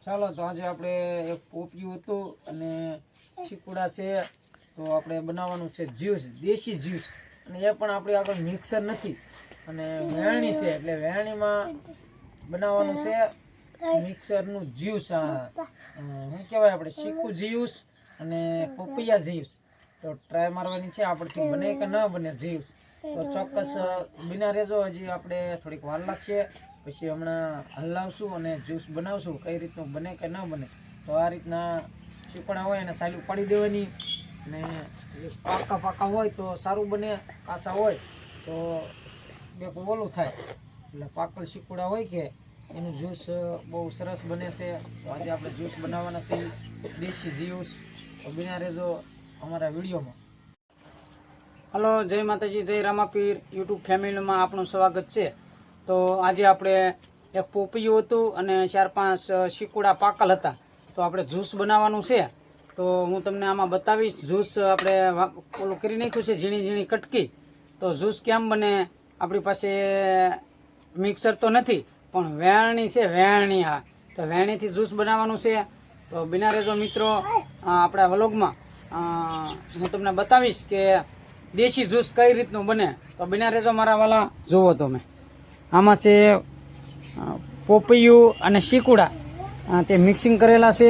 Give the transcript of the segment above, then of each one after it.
ચાલો તો આજે આપણે એક પોપિયું હતું અને ચીકુડા છે તો આપણે બનાવવાનું છે જ્યુસ, દેશી જ્યુસ. અને એ પણ આપણી આગળ મિક્સર નથી અને વેણણી છે એટલે વેણણીમાં બનાવવાનું છે મિક્સરનું જ્યુસ. શું કહેવાય આપણે ચીકુ જ્યુસ અને પપૈયા જ્યુસ. તો ટ્રાય મારવાની છે આપણથી બને કે ન બને જ્યુસ. તો ચોક્કસ બિના રહેજો, હજી આપણે થોડીક વાર લાગશે. પછી હમણાં હલાવશું અને જ્યુસ બનાવશું કઈ રીતનું બને કે ન બને. તો આ રીતના ચીકણા હોય એને સાલું પાડી દેવાની અને પાકા પાકા હોય તો સારું બને, કાચા હોય તો બે ઓલું થાય. એટલે પાકલ ચીકુડા હોય કે એનું જ્યુસ બહુ સરસ બને છે. તો આજે આપણે જ્યુસ બનાવવાના છે દેશી જ્યુસ. તો બિના રહેજો અમારા વિડીયોમાં. હલો, જય માતાજી, જય રામાપીર. યુટ્યુબ ફેમિલીમાં આપણું સ્વાગત છે. તો આજે આપણે એક પોપિયું હતું અને 4-5 ચીકુડા પાકલ હતા. તો આપણે જ્યુસ બનાવવાનું છે. તો હું તમને આમાં બતાવીશ. જ્યુસ આપણે ઓલું કરી નાખ્યું છે ઝીણી ઝીણી કટકી. તો જ્યુસ કેમ બને, આપણી પાસે મિક્સર તો નથી પણ વેણણી છે, વેણણી. હા, તો વેણણીથી જ્યુસ બનાવવાનું છે. તો બિના રહેજો મિત્રો આપણા વ્લોગમાં. હું તમને બતાવીશ કે દેશી જ્યુસ કઈ રીતનું બને. તો બિના રહેજો મારા વાલા. જુઓ તમે, આમાં છે પોપૈયું અને ચીકુડા, તે મિક્સિંગ કરેલા છે.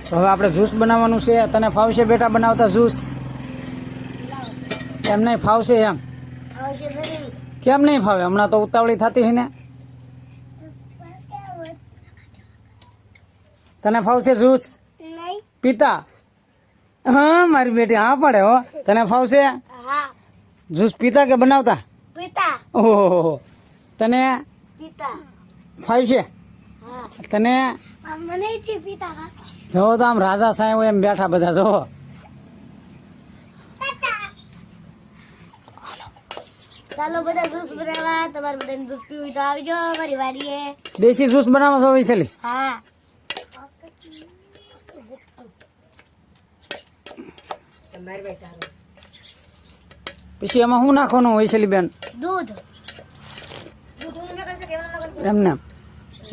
તો હવે આપણે જ્યુસ બનાવવાનું છે. તને ફાવશે બેટા બનાવતા જ્યુસ? એમ નહીં ફાવશે? એમ કેમ નહીં ફાવે? હમણાં તો ઉતાવળી થતી હોય ને. તને ફાવશે જ્યુસ પીતા? હા મારી બેટી હા પડે હો. તને ફાવશે જ્યુસ પીતા કે બનાવતા? ઓહો, તને ફાવશે? તને જોવો તો આમ રાજા સાહેબ એમ બેઠા બધા. જોવો ચાલો બધા જ્યુસ બનાવવા. તમારે બધાને જ્યુસ પીવું તો આવજો મારી વાડીએ. દેશી જ્યુસ બનાવો છો વૈશાલી? હા. પછી એમાં શું નાખવાનું વૈશાલી બેન? દૂધ. એમને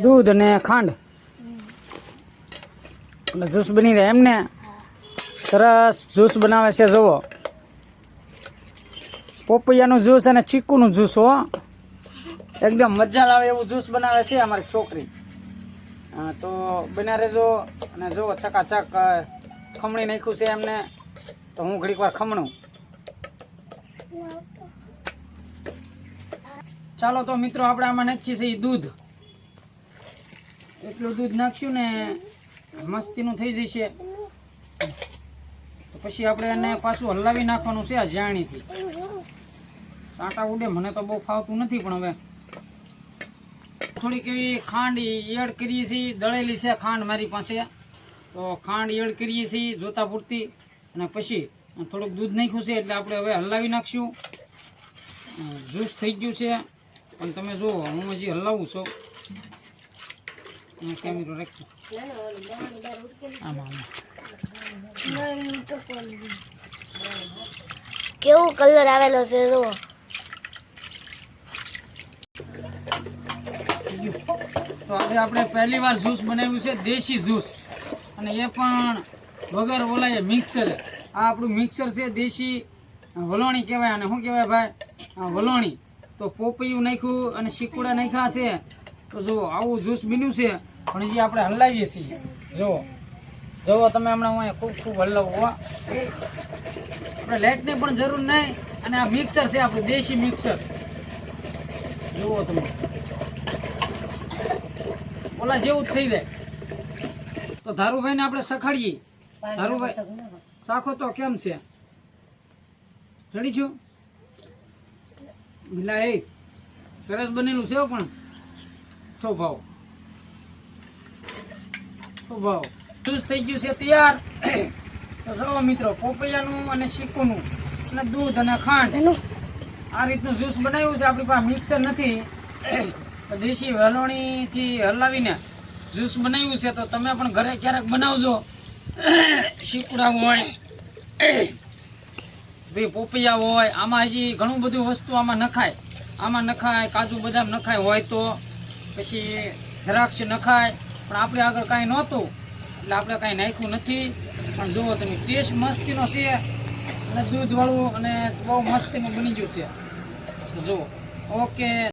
દૂધ અને ખાંડ એટલે જ્યુસ બની જાય. એમને સરસ જ્યુસ બનાવે છે. જુઓ, પોપૈયાનું જ્યુસ અને ચીકુનું જ્યુસ. હો, એકદમ મજા આવે એવું જ્યુસ બનાવે છે અમારી છોકરી. તો બના રહેજો. અને જુઓ ચકાચક ખમણી નાખ્યું છે એમને. તો હું ઘડીક વાર ખમણું. ચાલો તો મિત્રો આપણે આમાં નાખીએ છીએ દૂધ. એટલું દૂધ નાખશું ને મસ્તીનું થઈ જશે. તો પછી આપણે એને પાછું હલાવી નાખવાનું છે આ જાણીથી. સાંટા ઉડે મને તો બહુ ફાવતું નથી, પણ હવે થોડીક એવી ખાંડ એડ કરીએ છીએ. દળેલી છે ખાંડ મારી પાસે, તો ખાંડ એડ કરીએ છીએ જોતા પૂરતી. અને પછી થોડુંક દૂધ નાખ્યું છે એટલે આપણે હવે હલાવી નાખશું. જ્યુસ થઈ ગયું છે, પણ તમે જુઓ હું હજી હલાવું છું. કેમેરો રાખજો આમાં. કેવો કલર આવેલો છે જુઓ. તો આજે આપણે પહેલી વાર જ્યુસ બનાવ્યું છે દેશી જ્યુસ, અને એ પણ વગર ઓલાય મિક્સરે. આ આપણું મિક્સર છે દેશી વલોણી કહેવાય. અને શું કહેવાય ભાઈ? વલોણી. તો પોપૈયું નાખ્યું અને ચીકુડા નાખ્યા છે. તો જુઓ આવું જ્યુસ બન્યું છે. પણ જે આપણે હલાવીએ છીએ. જુઓ તમે હમણાં હું ખૂબ ખૂબ હલાવું. આપણે લાઇટની પણ જરૂર નહીં. અને આ મિક્સર છે આપણું દેશી મિક્સર. જુઓ તમે, ઓલા જેવું જ થઈ જાય. તો ધારુભાઈને આપણે સખાડીએ. ધારુભાઈ શાખો તો કેમ છે? રેડી છું? મિલા એ સરસ બનેલું છે પણ છો ભાવ જ્યુસ થઈ ગયું છે તૈયાર. તો જો મિત્રો, પોપૈયાનું અને ચીકુનું અને દૂધ અને ખાંડ આ રીતનું જ્યુસ બનાવ્યું છે. આપણી પાસે મિક્સર નથી, તો દેશી વલોણીથી હલાવીને જ્યુસ બનાવ્યું છે. તો તમે પણ ઘરે ક્યારેક બનાવજો. ચીકુડા હોય, ભાઈ પોપૈયા હોય, આમાં હજી ઘણું બધું વસ્તુ આમાં નખાય. આમાં નખાય કાજુ બદામ નખાય હોય તો, પછી દ્રાક્ષ નખાય, પણ આપણે આગળ કાંઈ નહોતું એટલે આપણે કાંઈ નાખ્યું નથી. પણ જુઓ તમે ટેસ્ટ મસ્તીનો છે અને દૂધવાળું અને બહુ મસ્તીનું બની ગયું છે. તો જુઓ. ઓકે,